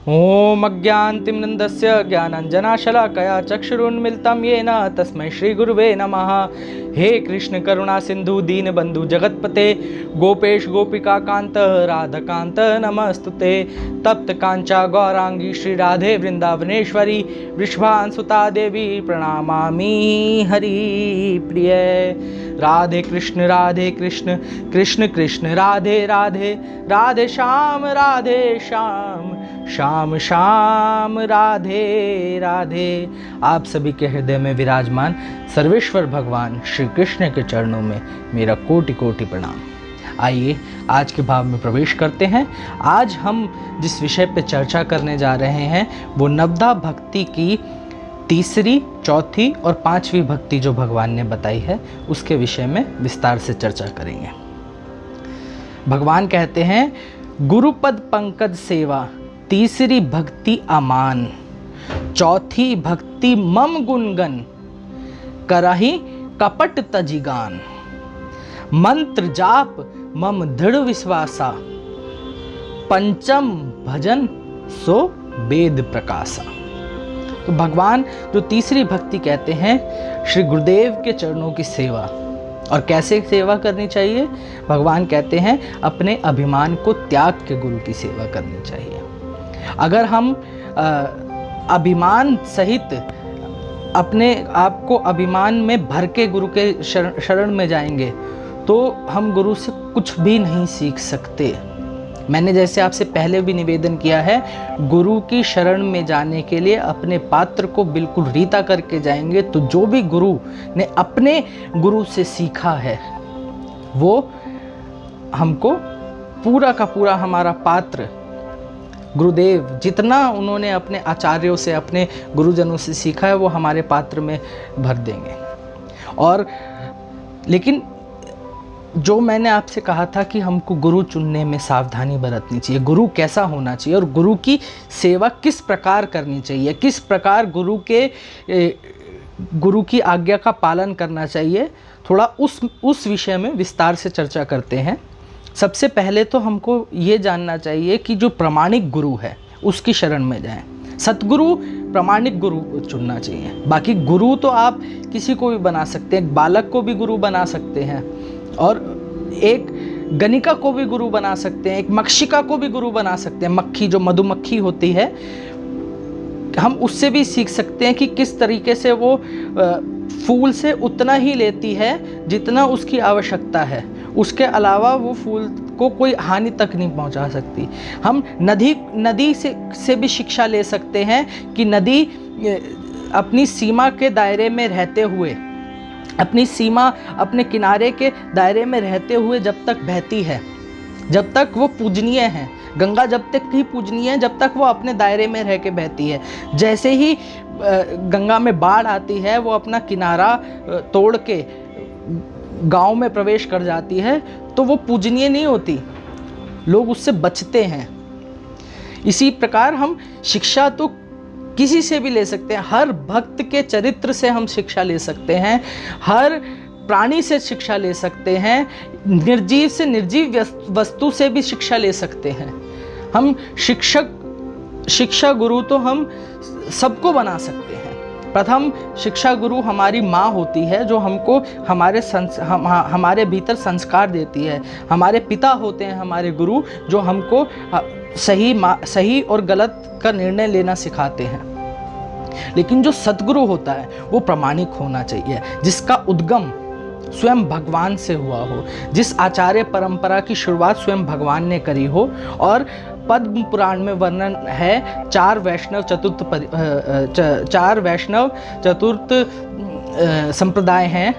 ओम अज्ञानतिमिरन्धस्य ज्ञानाञ्जनशलाकया चक्षुरुन्मिलितं येन तस्मै श्रीगुरुवे नमः। हे कृष्ण करुणा सिंधु दीनबंधु जगतपते गोपेश गोपिका कांत राधाकांत नमस्तुते। तप्त कांचा गौरांगी श्री राधे वृंदावनेश्वरी वृषभानुसुता देवी प्रणमामि हरि प्रिय। राधे कृष्ण कृष्ण कृष्ण राधे राधे, राधे श्याम श्याम श्याम राधे राधे। आप सभी के हृदय में विराजमान सर्वेश्वर भगवान श्री कृष्ण के चरणों में मेरा कोटि कोटि प्रणाम। आइए आज के भाव में प्रवेश करते हैं। आज हम जिस विषय पर चर्चा करने जा रहे हैं वो नवधा भक्ति की तीसरी, चौथी और पांचवी भक्ति जो भगवान ने बताई है उसके विषय में विस्तार से चर्चा करेंगे। भगवान कहते हैं, गुरुपद पंकज सेवा तीसरी भक्ति अमान, चौथी भक्ति मम गुणगन करहि कपट तजिगान, मंत्र जाप मम दृढ़ विश्वासा, पंचम भजन सो वेद प्रकाशा। तो भगवान जो तीसरी भक्ति कहते हैं, श्री गुरुदेव के चरणों की सेवा। और कैसे सेवा करनी चाहिए? भगवान कहते हैं अपने अभिमान को त्याग के गुरु की सेवा करनी चाहिए। अगर हम अभिमान सहित अपने आप को अभिमान में भर के गुरु के शरण में जाएंगे तो हम गुरु से कुछ भी नहीं सीख सकते। मैंने जैसे आपसे पहले भी निवेदन किया है, गुरु की शरण में जाने के लिए अपने पात्र को बिल्कुल रीता करके जाएंगे तो जो भी गुरु ने अपने गुरु से सीखा है वो हमको पूरा का पूरा हमारा पात्र, गुरुदेव जितना उन्होंने अपने आचार्यों से, अपने गुरुजनों से सीखा है वो हमारे पात्र में भर देंगे। और लेकिन जो मैंने आपसे कहा था कि हमको गुरु चुनने में सावधानी बरतनी चाहिए, गुरु कैसा होना चाहिए और गुरु की सेवा किस प्रकार करनी चाहिए, किस प्रकार गुरु की आज्ञा का पालन करना चाहिए, थोड़ा उस विषय में विस्तार से चर्चा करते हैं। सबसे पहले तो हमको ये जानना चाहिए कि जो प्रामाणिक गुरु है उसकी शरण में जाएं। सतगुरु प्रामाणिक गुरु को चुनना चाहिए। बाकी गुरु तो आप किसी को भी बना सकते हैं, एक बालक को भी गुरु बना सकते हैं और एक गणिका को भी गुरु बना सकते हैं, एक मक्षिका को भी गुरु बना सकते हैं। मक्खी जो मधुमक्खी होती है, हम उससे भी सीख सकते हैं कि किस तरीके से वो फूल से उतना ही लेती है जितना उसकी आवश्यकता है, उसके अलावा वो फूल को कोई हानि तक नहीं पहुंचा सकती। हम नदी से भी शिक्षा ले सकते हैं कि नदी अपनी सीमा के दायरे में रहते हुए, अपनी सीमा, अपने किनारे के दायरे में रहते हुए जब तक बहती है, जब तक वो पूजनीय है। गंगा जब तक ही पूजनीय है जब तक वो अपने दायरे में रह के बहती है। जैसे ही गंगा में बाढ़ आती है वो अपना किनारा तोड़ के गांव में प्रवेश कर जाती है तो वो पूजनीय नहीं होती, लोग उससे बचते हैं। इसी प्रकार हम शिक्षा तो किसी से भी ले सकते हैं, हर भक्त के चरित्र से हम शिक्षा ले सकते हैं, हर प्राणी से शिक्षा ले सकते हैं, निर्जीव से निर्जीव वस्तु से भी शिक्षा ले सकते हैं। हम शिक्षा गुरु तो हम सबको बना सकते हैं। प्रथम शिक्षा गुरु हमारी माँ होती है जो हमको हमारे भीतर संस्कार देती है। हमारे पिता होते हैं हमारे गुरु जो हमको सही और गलत का निर्णय लेना सिखाते हैं। लेकिन जो सतगुरु होता है वो प्रामाणिक होना चाहिए, जिसका उद्गम स्वयं भगवान से हुआ हो, जिस आचार्य परंपरा की शुरुआत स्वयं भगवान ने करी हो। और पद्म पुराण में वर्णन है चार वैष्णव चतुर्थ संप्रदाय हैं,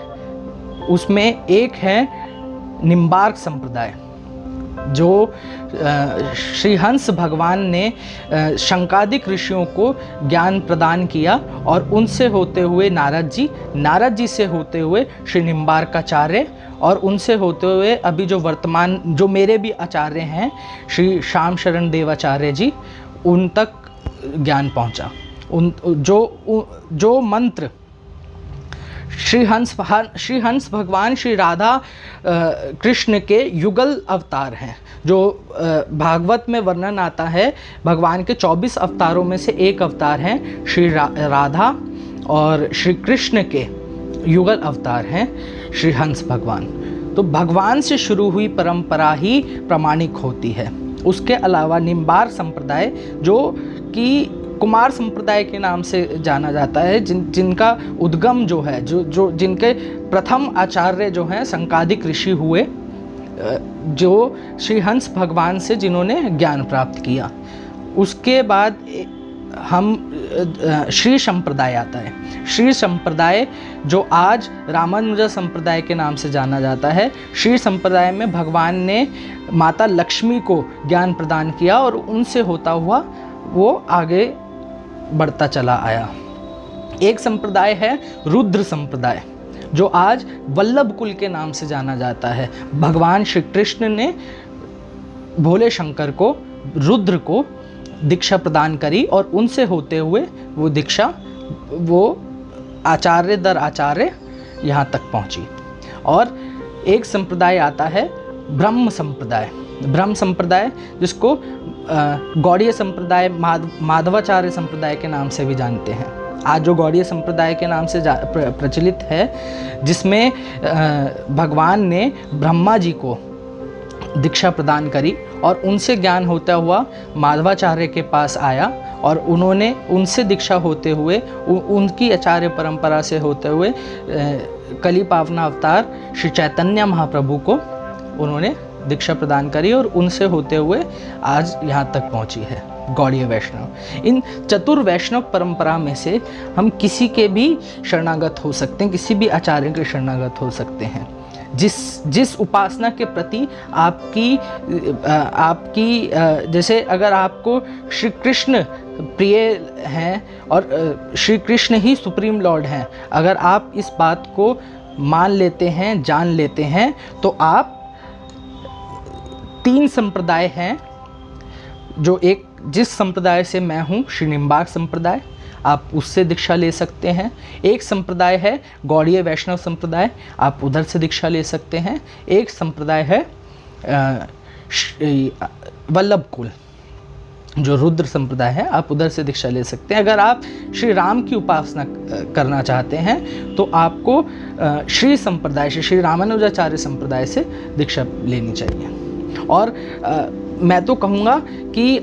उसमें एक है निम्बार्क संप्रदाय, जो श्री हंस भगवान ने शंकादिक ऋषियों को ज्ञान प्रदान किया और उनसे होते हुए नारद जी से होते हुए श्री निम्बार्काचार्य और उनसे होते हुए अभी जो वर्तमान जो मेरे भी आचार्य हैं श्री श्याम शरण देवाचार्य जी, उन तक ज्ञान पहुंचा। जो मंत्र श्री हंस भगवान श्री राधा कृष्ण के युगल अवतार हैं। जो भागवत में वर्णन आता है, भगवान के 24 अवतारों में से एक अवतार हैं श्री राधा, और श्री कृष्ण के युगल अवतार हैं श्री हंस भगवान। तो भगवान से शुरू हुई परंपरा ही प्रामाणिक होती है। उसके अलावा निम्बार संप्रदाय, जो कि कुमार संप्रदाय के नाम से जाना जाता है, जिनका उद्गम जो है, जो जिनके प्रथम आचार्य जो हैं संकादिक ऋषि हुए, जो श्री हंस भगवान से जिन्होंने ज्ञान प्राप्त किया। उसके बाद हम श्री संप्रदाय आता है। श्री संप्रदाय जो आज रामानुजा संप्रदाय के नाम से जाना जाता है। श्री संप्रदाय में भगवान ने माता लक्ष्मी को ज्ञान प्रदान किया और उनसे होता हुआ वो आगे बढ़ता चला आया। एक संप्रदाय है रुद्र संप्रदाय, जो आज वल्लभ कुल के नाम से जाना जाता है। भगवान श्री कृष्ण ने भोले शंकर को, रुद्र को दीक्षा प्रदान करी और उनसे होते हुए वो दीक्षा, वो आचार्य दर आचार्य यहाँ तक पहुँची। और एक संप्रदाय आता है ब्रह्म संप्रदाय। ब्रह्म संप्रदाय, जिसको गौड़ीय संप्रदाय, माधवाचार्य संप्रदाय के नाम से भी जानते हैं। आज जो गौड़ीय संप्रदाय के नाम से प्रचलित है, जिसमें भगवान ने ब्रह्मा जी को दीक्षा प्रदान करी और उनसे ज्ञान होता हुआ माधवाचार्य के पास आया और उन्होंने उनसे दीक्षा होते हुए, उनकी आचार्य परंपरा से होते हुए कली पावना अवतार श्री चैतन्य महाप्रभु को उन्होंने दीक्षा प्रदान करी और उनसे होते हुए आज यहाँ तक पहुँची है गौड़ीय वैष्णव। इन चतुर वैष्णव परंपरा में से हम किसी के भी शरणागत हो सकते हैं, किसी भी आचार्य के शरणागत हो सकते हैं। जिस उपासना के प्रति आपकी जैसे अगर आपको श्री कृष्ण प्रिय हैं और श्री कृष्ण ही सुप्रीम लॉर्ड हैं, अगर आप इस बात को मान लेते हैं, जान लेते हैं, तो आप 3 संप्रदाय हैं, जो एक जिस संप्रदाय से मैं हूँ श्री निम्बार्क संप्रदाय, आप उससे दीक्षा ले सकते हैं। एक संप्रदाय है गौड़ीय वैष्णव संप्रदाय, आप उधर से दीक्षा ले सकते हैं। एक संप्रदाय है वल्लभ कुल, जो रुद्र संप्रदाय है, आप उधर से दीक्षा ले सकते हैं। अगर आप श्री राम की उपासना करना चाहते हैं तो आपको श्री संप्रदाय से, श्री रामानुजाचार्य संप्रदाय से दीक्षा लेनी चाहिए। और मैं तो कहूँगा कि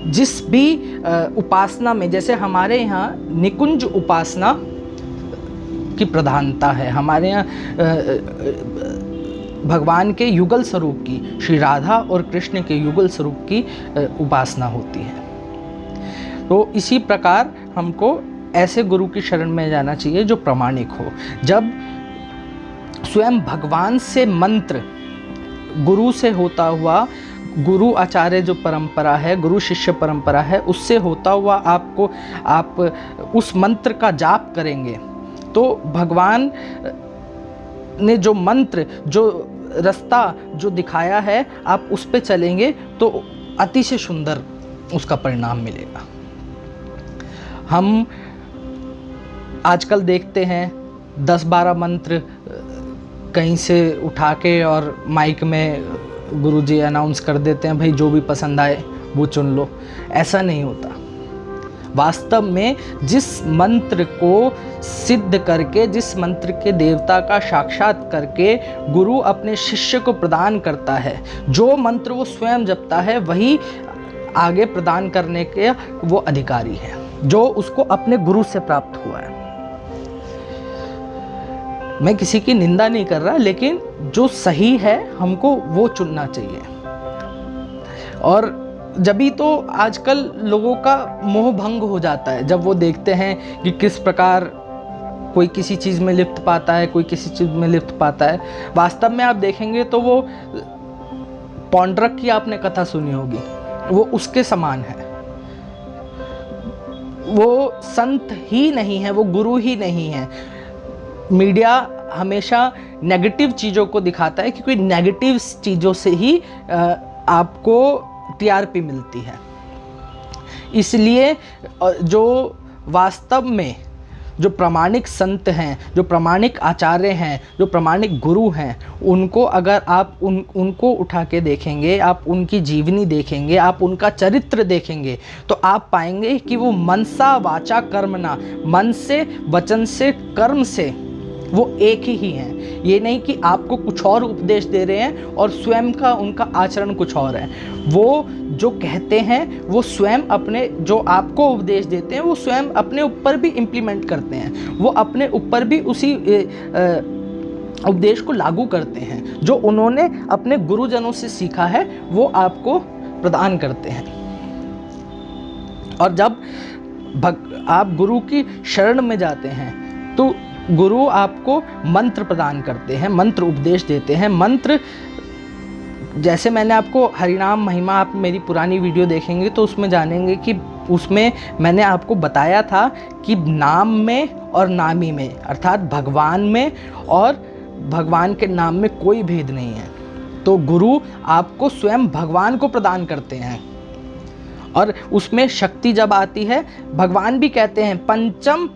जिस भी उपासना में, जैसे हमारे यहाँ निकुंज उपासना की प्रधानता है, हमारे यहाँ भगवान के युगल स्वरूप की, श्री राधा और कृष्ण के युगल स्वरूप की उपासना होती है। तो इसी प्रकार हमको ऐसे गुरु की शरण में जाना चाहिए जो प्रामाणिक हो। जब स्वयं भगवान से मंत्र, गुरु से होता हुआ, गुरु आचार्य जो परंपरा है, गुरु शिष्य परंपरा है, उससे होता हुआ आप उस मंत्र का जाप करेंगे तो भगवान ने जो मंत्र, जो रास्ता जो दिखाया है, आप उस पे चलेंगे तो अतिशय सुंदर उसका परिणाम मिलेगा। हम आजकल देखते हैं 10-12 मंत्र कहीं से उठा के और माइक में गुरुजी अनाउंस कर देते हैं, भाई जो भी पसंद आए वो चुन लो। ऐसा नहीं होता। वास्तव में जिस मंत्र को सिद्ध करके, जिस मंत्र के देवता का साक्षात करके गुरु अपने शिष्य को प्रदान करता है, जो मंत्र वो स्वयं जपता है, वही आगे प्रदान करने के वो अधिकारी है, जो उसको अपने गुरु से प्राप्त हुआ है। मैं किसी की निंदा नहीं कर रहा, लेकिन जो सही है हमको वो चुनना चाहिए। और जभी तो आजकल लोगों का मोह भंग हो जाता है जब वो देखते हैं कि किस प्रकार कोई किसी चीज़ में लिप्त पाता है, कोई किसी चीज़ में लिप्त पाता है। वास्तव में आप देखेंगे तो वो पौंड्रक की आपने कथा सुनी होगी, वो उसके समान है। वो संत ही नहीं है, वो गुरु ही नहीं है। मीडिया हमेशा नेगेटिव चीज़ों को दिखाता है क्योंकि नेगेटिव चीज़ों से ही आपको टीआरपी मिलती है। इसलिए जो वास्तव में जो प्रामाणिक संत हैं, जो प्रामाणिक आचार्य हैं, जो प्रामाणिक गुरु हैं, उनको अगर आप उनको उठा के देखेंगे, आप उनकी जीवनी देखेंगे, आप उनका चरित्र देखेंगे, तो आप पाएंगे कि वो मनसा वाचा कर्मणा, मन से, वचन से, कर्म से वो एक ही हैं। ये नहीं कि आपको कुछ और उपदेश दे रहे हैं और स्वयं का उनका आचरण कुछ और है। वो जो कहते हैं वो स्वयं अपने, जो आपको उपदेश देते हैं वो स्वयं अपने ऊपर भी इम्प्लीमेंट करते हैं, वो अपने ऊपर भी उसी उपदेश को लागू करते हैं। जो उन्होंने अपने गुरुजनों से सीखा है वो आपको प्रदान करते हैं। और जब आप गुरु की शरण में जाते हैं तो गुरु आपको मंत्र प्रदान करते हैं, मंत्र उपदेश देते हैं। मंत्र, जैसे मैंने आपको हरिनाम महिमा, आप मेरी पुरानी वीडियो देखेंगे तो उसमें जानेंगे कि उसमें मैंने आपको बताया था कि नाम में और नामी में, अर्थात भगवान में और भगवान के नाम में कोई भेद नहीं है। तो गुरु आपको स्वयं भगवान को प्रदान करते हैं। और उसमें शक्ति जब आती है, भगवान भी कहते हैं पंचम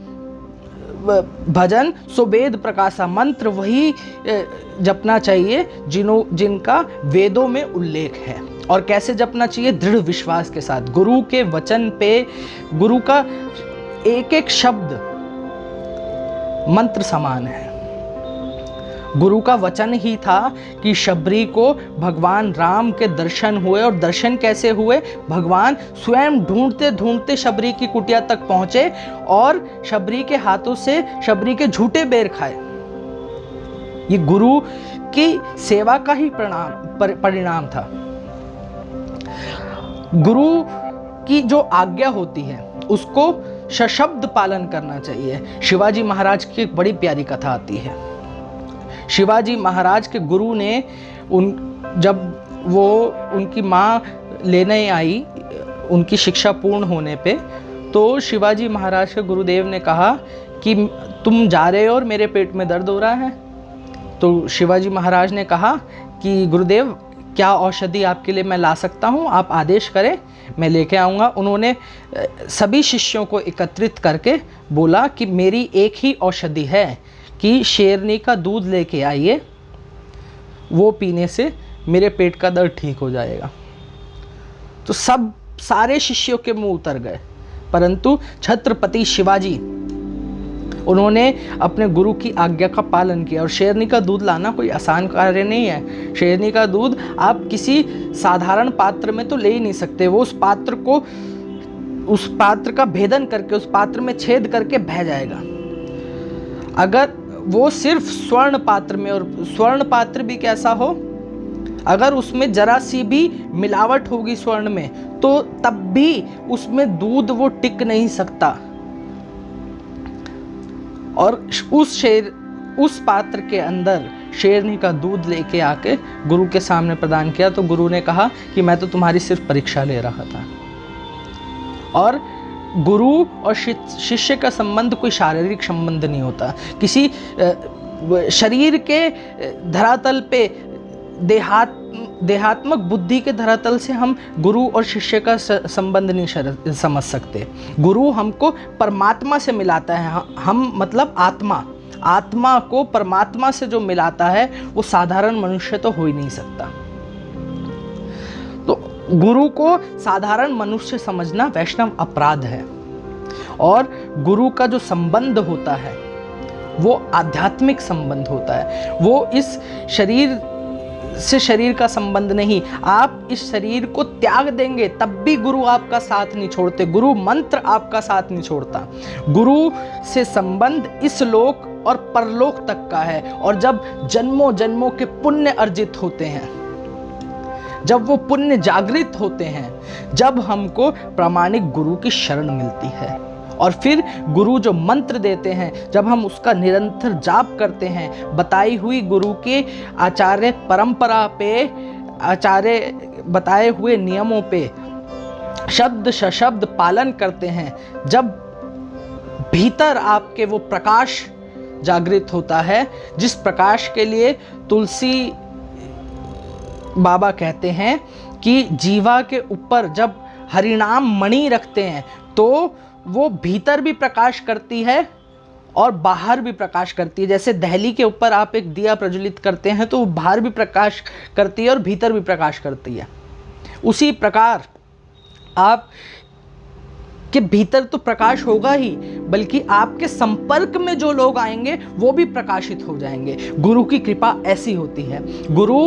भजन सुवेद प्रकाशा, मंत्र वही जपना चाहिए जिनका वेदों में उल्लेख है। और कैसे जपना चाहिए? दृढ़ विश्वास के साथ। गुरु के वचन पे, गुरु का एक एक शब्द मंत्र समान है। गुरु का वचन ही था कि शबरी को भगवान राम के दर्शन हुए, और दर्शन कैसे हुए? भगवान स्वयं ढूंढते ढूंढते शबरी की कुटिया तक पहुंचे और शबरी के हाथों से शबरी के झूठे बेर खाए। ये गुरु की सेवा का ही परिणाम था। गुरु की जो आज्ञा होती है उसको सशब्द पालन करना चाहिए। शिवाजी महाराज की एक बड़ी प्यारी कथा आती है। शिवाजी महाराज के गुरु ने जब वो उनकी माँ लेने आई उनकी शिक्षा पूर्ण होने पे, तो शिवाजी महाराज के गुरुदेव ने कहा कि तुम जा रहे हो और मेरे पेट में दर्द हो रहा है। तो शिवाजी महाराज ने कहा कि गुरुदेव, क्या औषधि आपके लिए मैं ला सकता हूँ? आप आदेश करें, मैं लेके आऊँगा। उन्होंने सभी शिष्यों को एकत्रित करके बोला कि मेरी एक ही औषधि है कि शेरनी का दूध लेके आइए, वो पीने से मेरे पेट का दर्द ठीक हो जाएगा। तो सारे शिष्यों के मुंह उतर गए, परंतु छत्रपति शिवाजी, उन्होंने अपने गुरु की आज्ञा का पालन किया। और शेरनी का दूध लाना कोई आसान कार्य नहीं है। शेरनी का दूध आप किसी साधारण पात्र में तो ले ही नहीं सकते। वो उस पात्र का भेदन करके, उस पात्र में छेद करके बह जाएगा। अगर वो सिर्फ स्वर्ण पात्र में, और स्वर्ण पात्र भी कैसा हो, अगर उसमें जरा सी भी मिलावट होगी स्वर्ण में, तो तब भी उसमें दूध वो टिक नहीं सकता। और उस पात्र के अंदर शेरनी का दूध लेके आके गुरु के सामने प्रदान किया। तो गुरु ने कहा कि मैं तो तुम्हारी सिर्फ परीक्षा ले रहा था। और गुरु और शिष्य का संबंध कोई शारीरिक संबंध नहीं होता। किसी शरीर के धरातल पे, देहात्मक बुद्धि के धरातल से हम गुरु और शिष्य का संबंध नहीं समझ सकते। गुरु हमको परमात्मा से मिलाता है। हम मतलब आत्मा को परमात्मा से जो मिलाता है वो साधारण मनुष्य तो हो ही नहीं सकता। तो गुरु को साधारण मनुष्य समझना वैष्णव अपराध है। और गुरु का जो संबंध होता है वो आध्यात्मिक संबंध होता है। वो इस शरीर से शरीर का संबंध नहीं। आप इस शरीर को त्याग देंगे तब भी गुरु आपका साथ नहीं छोड़ते। गुरु मंत्र आपका साथ नहीं छोड़ता। गुरु से संबंध इस लोक और परलोक तक का है। और जब जन्मों जन्मों के पुण्य अर्जित होते हैं, जब वो पुण्य जागृत होते हैं, जब हमको प्रामाणिक गुरु की शरण मिलती है, और फिर गुरु जो मंत्र देते हैं, जब हम उसका निरंतर जाप करते हैं, बताई हुई गुरु के आचार्य परंपरा पे, आचार्य बताए हुए नियमों पे शब्द सशब्द पालन करते हैं, जब भीतर आपके वो प्रकाश जागृत होता है, जिस प्रकाश के लिए तुलसी बाबा कहते हैं कि जीवा के ऊपर जब हरिनाम मणि रखते हैं तो वो भीतर भी प्रकाश करती है और बाहर भी प्रकाश करती है। जैसे दहली के ऊपर आप एक दिया प्रज्वलित करते हैं तो वो बाहर भी प्रकाश करती है और भीतर भी प्रकाश करती है। उसी प्रकार आप के भीतर तो प्रकाश होगा ही, बल्कि आपके संपर्क में जो लोग आएंगे वो भी प्रकाशित हो जाएंगे। गुरु की कृपा ऐसी होती है। गुरु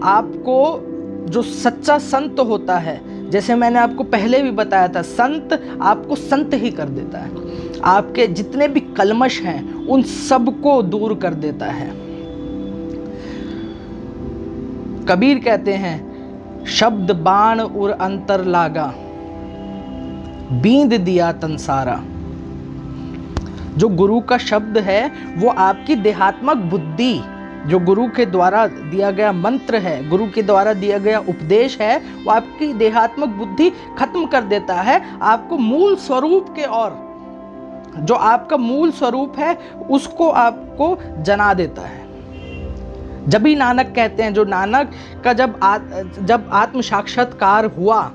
आपको, जो सच्चा संत होता है, जैसे मैंने आपको पहले भी बताया था, संत आपको संत ही कर देता है। आपके जितने भी कलमश हैं उन सबको दूर कर देता है। कबीर कहते हैं, शब्द बाण उर अंतर लागा, बींद दिया तन सारा। जो गुरु का शब्द है वो आपकी देहात्मक बुद्धि, जो गुरु के द्वारा दिया गया मंत्र है, गुरु के द्वारा दिया गया उपदेश है, वो आपकी देहात्मक बुद्धि खत्म कर देता है। आपको मूल स्वरूप के, और जो आपका मूल स्वरूप है उसको आपको जना देता है। जब ही नानक कहते हैं, जो नानक का जब आत्म साक्षात्कार हुआ,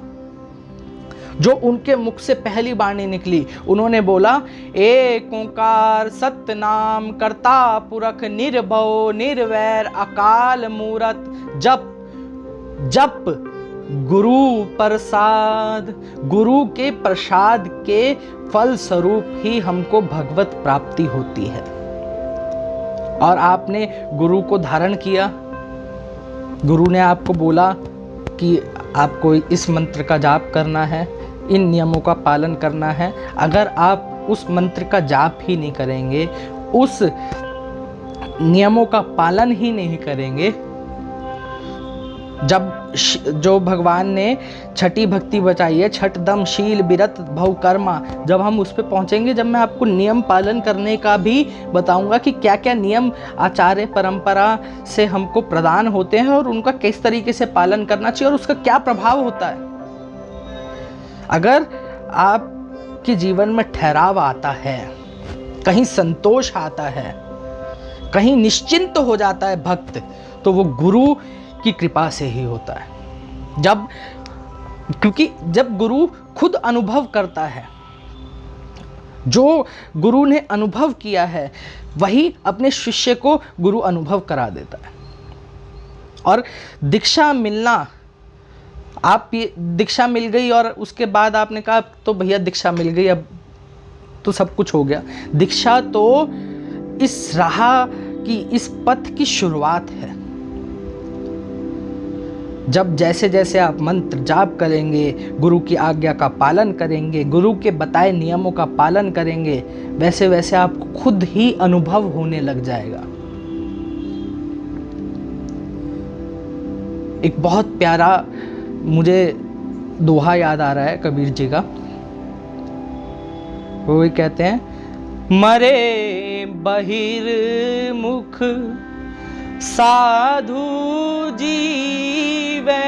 जो उनके मुख से पहली वाणी निकली, उन्होंने बोला, एक ओंकार सतनाम कर्ता पुरख निर्भव निर्वैर अकाल मूरत जप जप गुरु प्रसाद। गुरु के प्रसाद के फल स्वरूप ही हमको भगवत प्राप्ति होती है। और आपने गुरु को धारण किया, गुरु ने आपको बोला कि आपको इस मंत्र का जाप करना है, इन नियमों का पालन करना है। अगर आप उस मंत्र का जाप ही नहीं करेंगे, उस नियमों का पालन ही नहीं करेंगे, जो भगवान ने छठी भक्ति बताई है, छठ दम शील बिरत भव कर्मा, जब हम उस पे पहुंचेंगे, जब मैं आपको नियम पालन करने का भी बताऊंगा कि क्या क्या नियम आचार्य परंपरा से हमको प्रदान होते हैं और उनका किस तरीके से पालन करना चाहिए और उसका क्या प्रभाव होता है। अगर आपके जीवन में ठहराव आता है, कहीं संतोष आता है, कहीं निश्चिंत हो जाता है भक्त, तो वो गुरु की कृपा से ही होता है। क्योंकि जब गुरु खुद अनुभव करता है, जो गुरु ने अनुभव किया है वही अपने शिष्य को गुरु अनुभव करा देता है। और दीक्षा मिलना, आप ये दीक्षा मिल गई और उसके बाद आपने कहा तो भैया दीक्षा मिल गई, अब तो सब कुछ हो गया। दीक्षा तो इस राह की, इस पथ की शुरुआत है। जब जैसे जैसे आप मंत्र जाप करेंगे, गुरु की आज्ञा का पालन करेंगे, गुरु के बताए नियमों का पालन करेंगे, वैसे वैसे आपको खुद ही अनुभव होने लग जाएगा। एक बहुत प्यारा मुझे दोहा याद आ रहा है कबीर जी का। वो भी कहते हैं, मरे बहिर्मुख साधु जीवे,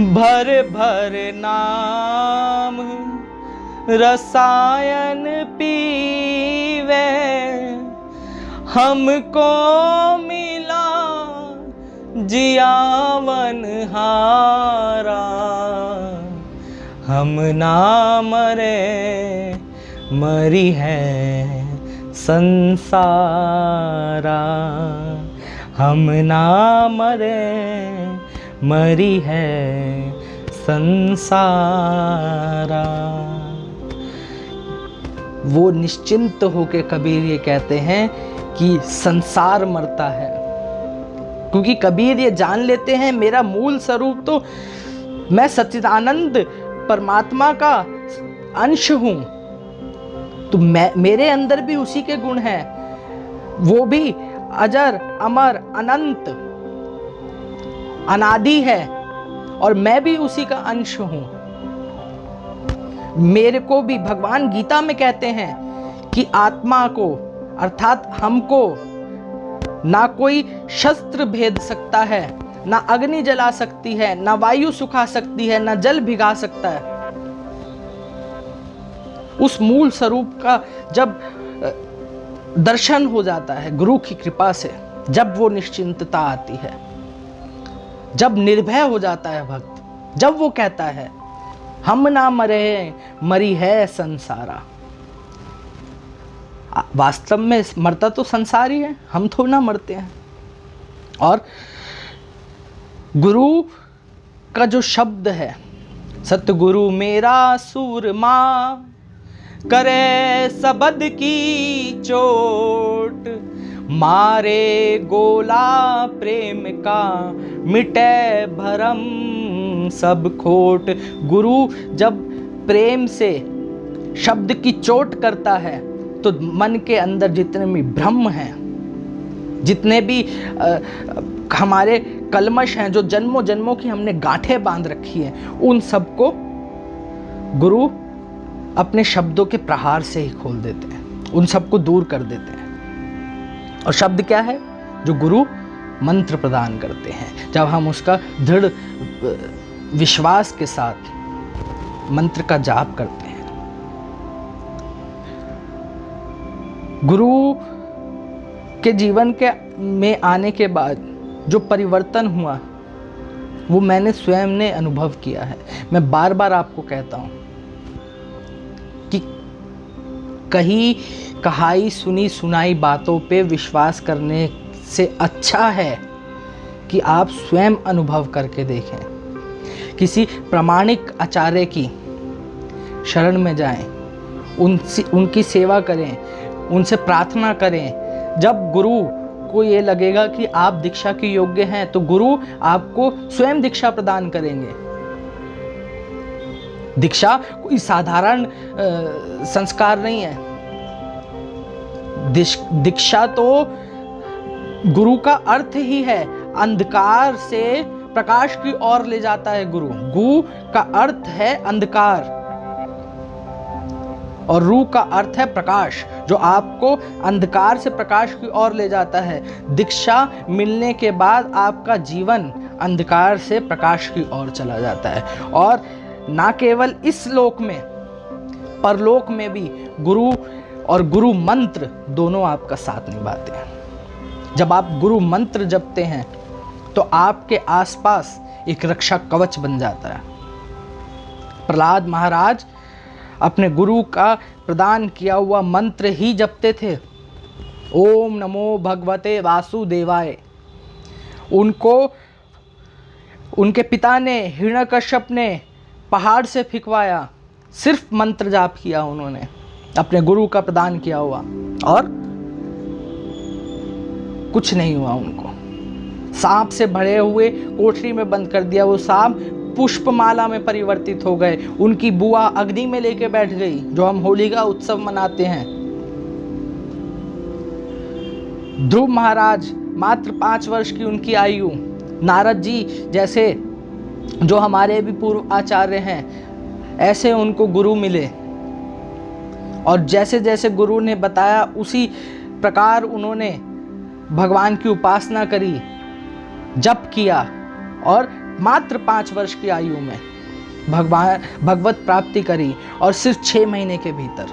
भर भर नाम रसायन पीवे, हमको मिला जियावन हारा, हम ना मरे मरी है संसारा, हम ना मरे मरी है संसारा। वो निश्चिंत होके कबीर ये कहते हैं कि संसार मरता है, क्योंकि कबीर ये जान लेते हैं मेरा मूल स्वरूप तो मैं सच्चिदानंद परमात्मा का अंश हूँ, तो मेरे अंदर भी उसी के गुण हैं, वो भी अजर अमर अनंत अनादि है और मैं भी उसी का अंश हूँ। मेरे को भी भगवान गीता में कहते हैं कि आत्मा को अर्थात हमको ना कोई शस्त्र भेद सकता है, ना अग्नि जला सकती है, ना वायु सुखा सकती है, ना जल भिगा सकता है। उस मूल स्वरूप का जब दर्शन हो जाता है गुरु की कृपा से, जब वो निश्चिंतता आती है, जब निर्भय हो जाता है भक्त, जब वो कहता है हम ना मरे मरी है संसारा, वास्तव में मरता तो संसार ही है, हम थोड़ा ना मरते हैं। और गुरु का जो शब्द है, सतगुरु मेरा सूरमा करे सबद की चोट, मारे गोला प्रेम का मिटे भरम सब खोट। गुरु जब प्रेम से शब्द की चोट करता है तो मन के अंदर जितने भी भ्रम हैं, जितने भी हमारे कलमश हैं, जो जन्मों जन्मों की हमने गांठें बांध रखी हैं, उन सबको गुरु अपने शब्दों के प्रहार से ही खोल देते हैं, उन सबको दूर कर देते हैं। और शब्द क्या है? जो गुरु मंत्र प्रदान करते हैं। जब हम उसका दृढ़ विश्वास के साथ मंत्र का जाप करते हैं, गुरु के जीवन के में आने के बाद जो परिवर्तन हुआ वो मैंने स्वयं ने अनुभव किया है। मैं बार बार आपको कहता हूँ कि कहीं कहाई सुनी सुनाई बातों पे विश्वास करने से अच्छा है कि आप स्वयं अनुभव करके देखें। किसी प्रामाणिक आचार्य की शरण में जाएं, उनकी सेवा करें, उनसे प्रार्थना करें। जब गुरु को ये लगेगा कि आप दीक्षा के योग्य हैं तो गुरु आपको स्वयं दीक्षा प्रदान करेंगे। दीक्षा कोई साधारण संस्कार नहीं है। दीक्षा तो गुरु का अर्थ ही है, अंधकार से प्रकाश की ओर ले जाता है। गुरु का अर्थ है अंधकार और रू का अर्थ है प्रकाश, जो आपको अंधकार से प्रकाश की ओर ले जाता है। दीक्षा मिलने के बाद आपका जीवन अंधकार से प्रकाश की ओर चला जाता है। और ना केवल इस लोक में, परलोक में भी गुरु और गुरु मंत्र दोनों आपका साथ निभाते हैं। जब आप गुरु मंत्र जपते हैं तो आपके आसपास एक रक्षा कवच बन जाता है। प्रहलाद महाराज अपने गुरु का प्रदान किया हुआ मंत्र ही जपते थे, ओम नमो भगवते वासुदेवाय। उनको उनके पिता ने, हिरण्यकश्यप ने पहाड़ से फिकवाया, सिर्फ मंत्र जाप किया उन्होंने, अपने गुरु का प्रदान किया हुआ, और कुछ नहीं हुआ उनको। सांप से भरे हुए कोठरी में बंद कर दिया, वो सांप पुष्पमाला में परिवर्तित हो गए। उनकी बुआ अग्नि में लेके बैठ गई, जो हम होली का उत्सव मनाते हैं। ध्रुव महाराज मात्र 5 वर्ष की उनकी आयु, नारद जी जैसे जो हमारे भी पूर्व आचार्य हैं, ऐसे उनको गुरु मिले। और जैसे जैसे गुरु ने बताया उसी प्रकार उन्होंने भगवान की उपासना करी, जप किया, और मात्र 5 वर्ष की आयु में भगवत प्राप्ति करी, और सिर्फ 6 महीने के भीतर।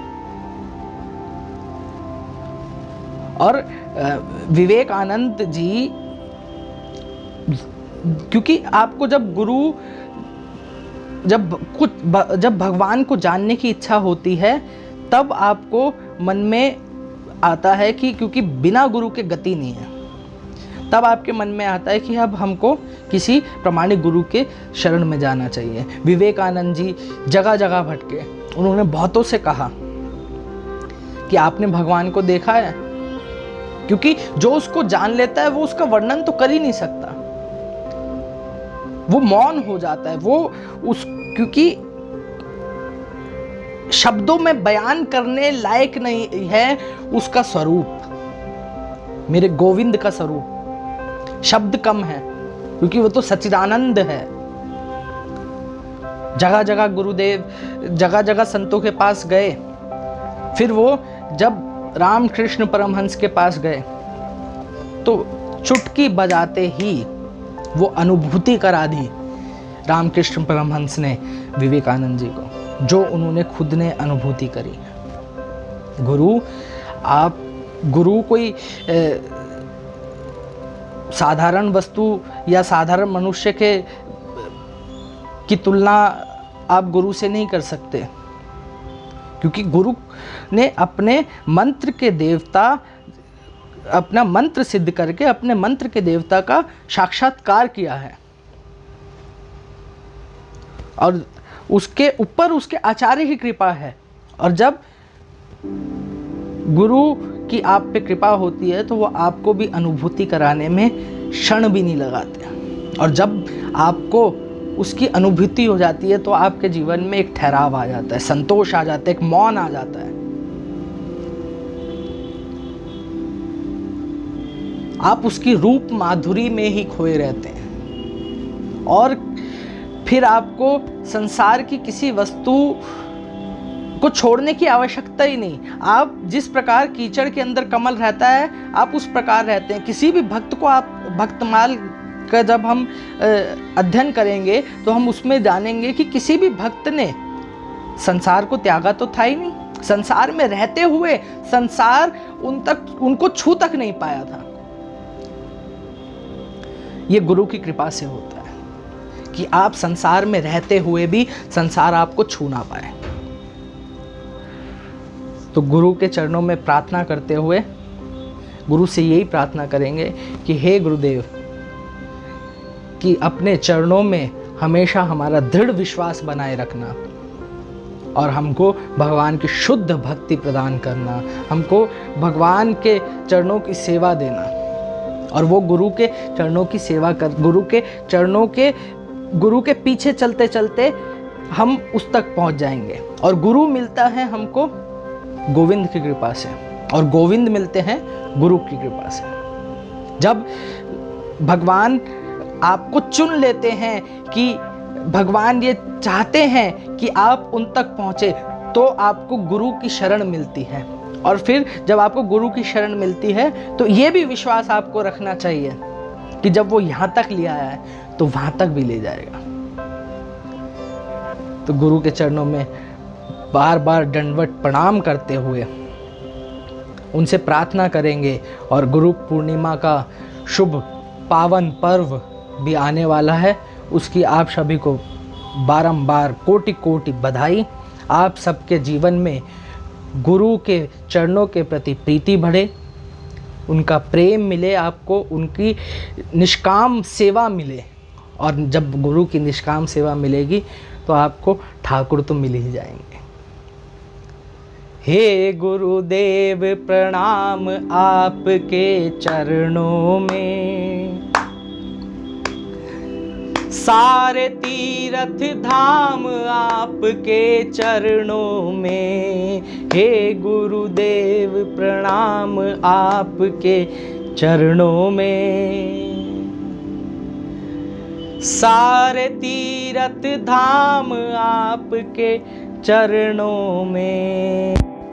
और विवेकानंद जी, क्योंकि आपको जब भगवान को जानने की इच्छा होती है तब आपको मन में आता है कि क्योंकि बिना गुरु के गति नहीं है, तब आपके मन में आता है कि अब हमको किसी प्रमाणिक गुरु के शरण में जाना चाहिए। विवेकानंद जी जगह जगह भटके, उन्होंने बहुतों से कहा कि आपने भगवान को देखा है, क्योंकि जो उसको जान लेता है वो उसका वर्णन तो कर ही नहीं सकता, वो मौन हो जाता है, क्योंकि शब्दों में बयान करने लायक नहीं है उसका स्वरूप, मेरे गोविंद का स्वरूप। शब्द कम है क्योंकि वो तो सच्चिदानंद है। जगह जगह गुरुदेव, जगह जगह संतों के पास गए, फिर वो जब रामकृष्ण परमहंस के पास गए तो चुटकी बजाते ही वो अनुभूति करा दी रामकृष्ण परमहंस ने विवेकानंद जी को, जो उन्होंने खुद ने अनुभूति करी। गुरु कोई साधारण वस्तु या साधारण मनुष्य की तुलना आप गुरु से नहीं कर सकते, क्योंकि गुरु ने अपने मंत्र के देवता, अपना मंत्र सिद्ध करके अपने मंत्र के देवता का साक्षात्कार किया है, और उसके ऊपर उसके आचार्य की कृपा है। और जब गुरु की आप पे कृपा होती है तो वो आपको भी अनुभूति कराने में क्षण भी नहीं लगाते, और जब आपको उसकी अनुभूति हो जाती है तो आपके जीवन में एक ठहराव आ जाता है, संतोष आ जाता है, एक मौन आ जाता है। आप उसकी रूप माधुरी में ही खोए रहते हैं, और फिर आपको संसार की किसी वस्तु को छोड़ने की आवश्यकता ही नहीं। आप जिस प्रकार कीचड़ के अंदर कमल रहता है, आप उस प्रकार रहते हैं। किसी भी भक्त को आप भक्तमाल का जब हम अध्ययन करेंगे तो हम उसमें जानेंगे कि किसी भी भक्त ने संसार को त्यागा तो था ही नहीं। संसार में रहते हुए संसार उनको छू तक नहीं पाया था। ये गुरु की कृपा से होता है कि आप संसार में रहते हुए भी संसार आपको छू ना पाए। तो गुरु के चरणों में प्रार्थना करते हुए गुरु से यही प्रार्थना करेंगे कि हे गुरुदेव, कि अपने चरणों में हमेशा हमारा दृढ़ विश्वास बनाए रखना, और हमको भगवान की शुद्ध भक्ति प्रदान करना, हमको भगवान के चरणों की सेवा देना, और वो गुरु के चरणों की सेवा कर, गुरु के पीछे चलते चलते हम उस तक पहुंच जाएंगे। और गुरु मिलता है हमको गोविंद की कृपा से, और गोविंद मिलते हैं गुरु की कृपा से। जब भगवान आपको चुन लेते हैं कि भगवान ये चाहते हैं कि आप उन तक पहुंचे, तो आपको गुरु की शरण मिलती है। और फिर जब आपको गुरु की शरण मिलती है तो ये भी विश्वास आपको रखना चाहिए कि जब वो यहाँ तक ले आया है तो वहाँ तक भी ले जाएगा। तो गुरु के चरणों में बार बार दंडवत प्रणाम करते हुए उनसे प्रार्थना करेंगे। और गुरु पूर्णिमा का शुभ पावन पर्व भी आने वाला है, उसकी आप सभी को बारंबार कोटि कोटि बधाई। आप सबके जीवन में गुरु के चरणों के प्रति प्रीति बढ़े, उनका प्रेम मिले, आपको उनकी निष्काम सेवा मिले। और जब गुरु की निष्काम सेवा मिलेगी तो आपको ठाकुर तो मिल ही जाएंगे। हे गुरुदेव प्रणाम आपके चरणों में, सारे तीर्थ धाम आपके चरणों में। हे गुरुदेव प्रणाम आपके चरणों में, सारे तीर्थ धाम आपके चरणों में।